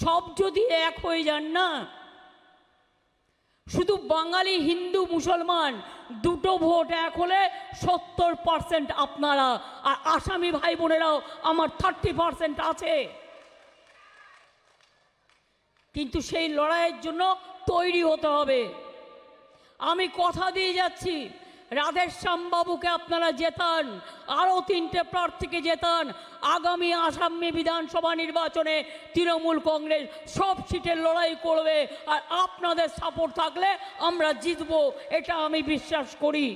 সব যদি এক হয়ে যান না, শুধু বাঙালি হিন্দু মুসলমান দুটো ভোট এক হলে 70% আপনারা, আর আসামি ভাই বোনেরাও আমার 30% আছে। কিন্তু সেই লড়াইয়ের জন্য তৈরি হতে হবে। আমি কথা দিয়ে যাচ্ছি, রাধেশ্যাম বাবুকে আপনারা জেতান, আরও 3টে প্রার্থীকে জেতান। আগামী আসামে বিধানসভা নির্বাচনে তৃণমূল কংগ্রেস সব সিটের লড়াই করবে, আর আপনাদের সাপোর্ট থাকলে আমরা জিতব, এটা আমি বিশ্বাস করি।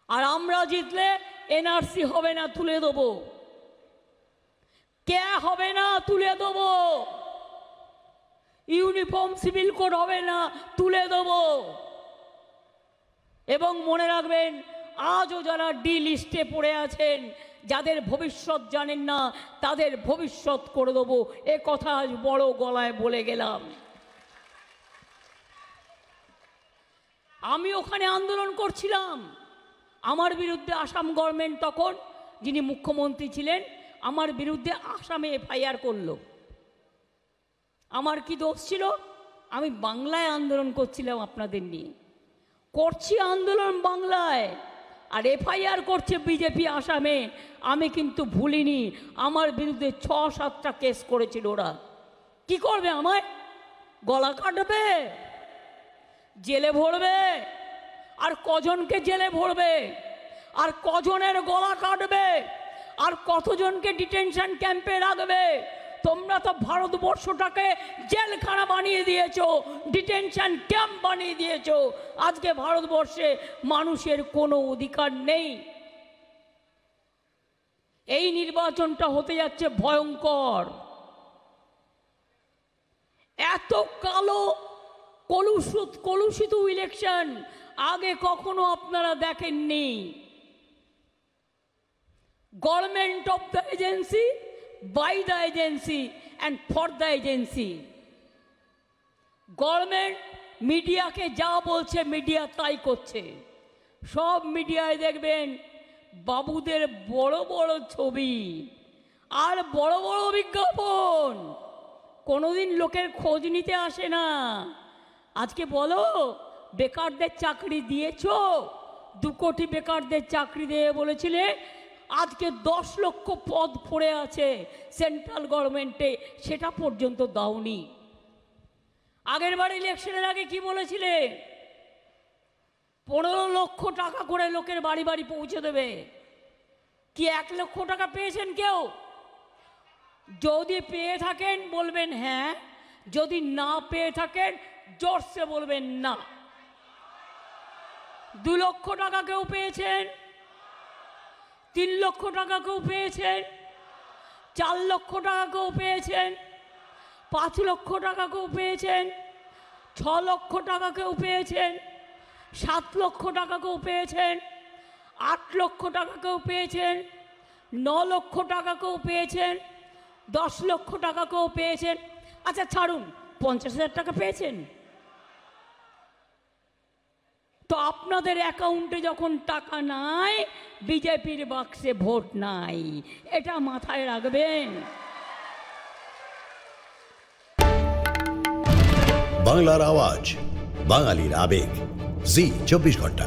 আর আমরা জিতলে এনআরসি হবে না, তুলে দেব। কে হবে না, তুলে দেব। ইউনিফর্ম সিভিল কোড হবে না, তুলে দেব। এবং মনে রাখবেন, আজও যারা ডি লিস্টে পড়ে আছেন, যাদের ভবিষ্যৎ জানেন না, তাদের ভবিষ্যৎ করে দেবো, এ কথা আজ বড় গলায় বলে গেলাম। আমি ওখানে আন্দোলন করছিলাম, আমার বিরুদ্ধে আসাম গভর্নমেন্ট তখন, যিনি মুখ্যমন্ত্রী ছিলেন, আমার বিরুদ্ধে আসামে এফআইআর করলো। আমার কি দোষ ছিল? আমি বাংলায় আন্দোলন করছিলাম আপনাদের নিয়ে, করছি আন্দোলন বাংলায়, আর এফআইআর করছে বিজেপি আসামে। আমি কিন্তু ভুলিনি, আমার বিরুদ্ধে 6-7টা কেস করেছিল ওরা। কি করবে? আমায় গলা কাটবে, জেলে ভরবে। আর কজনকে জেলে ভরবে, আর কজনের গলা কাটবে, আর কতজনকে ডিটেনশন ক্যাম্পে রাখবে? তোমরা তো ভারতবর্ষটাকে জেলখানা বানিয়ে দিয়েছো, ডিটেনশন ক্যাম্প বানিয়ে দিয়েছো। আজকে ভারতবর্ষে মানুষের কোনো অধিকার নেই। এই নির্বাচনটা হতে যাচ্ছে ভয়ঙ্কর। এত কালো কলুষিত ইলেকশন আগে কখনো আপনারা দেখেননি। Government of the agency, by the agency and for the agency। Government মিডিয়াকে যা বলছে মিডিয়া তাই করছে। সব মিডিয়ায় দেখবেন বাবুদের বড় বড় ছবি আর বড় বড় বিজ্ঞাপন, কোনোদিন লোকের খোঁজ নিতে আসে না। আজকে বলো, বেকারদের চাকরি দিয়েছো? 2 কোটি বেকারদের চাকরি দিয়ে বলেছিলে, আজকে 10 লক্ষ পদ পড়ে আছে সেন্ট্রাল গভর্নমেন্টে, সেটা পর্যন্ত দাওনি। আগের বার ইলেকশনের আগে কি বলেছিলে? 15 লক্ষ টাকা করে লোকের বাড়ি বাড়ি পৌঁছে দেবে। কি 1 লক্ষ টাকা পেয়েছেন কেউ? যদি পেয়ে থাকেন বলবেন হ্যাঁ, যদি না পেয়ে থাকেন জোরসে বলবেন না। 2 লক্ষ টাকা কেউ পেয়েছেন? 3 লক্ষ টাকা কেউ পেয়েছেন? 4 লক্ষ টাকা কেউ পেয়েছেন? 5 লক্ষ টাকা কেউ পেয়েছেন? 6 লক্ষ টাকা কেউ পেয়েছেন? 7 লক্ষ টাকা কেউ পেয়েছেন? 8 লক্ষ টাকা কেউ পেয়েছেন? 9 লক্ষ টাকা কেউ পেয়েছেন? 10 লক্ষ টাকা কেউ পেয়েছেন? আচ্ছা ছাড়ুন, 50,000 টাকা পেয়েছেন? তো আপনাদের অ্যাকাউন্টে যখন টাকা নাই, বিজেপির বাক্সে ভোট নাই, এটা মাথায় রাখবেন। বাংলার আওয়াজ, বাঙালির আবেগ, জি 24 ঘন্টা।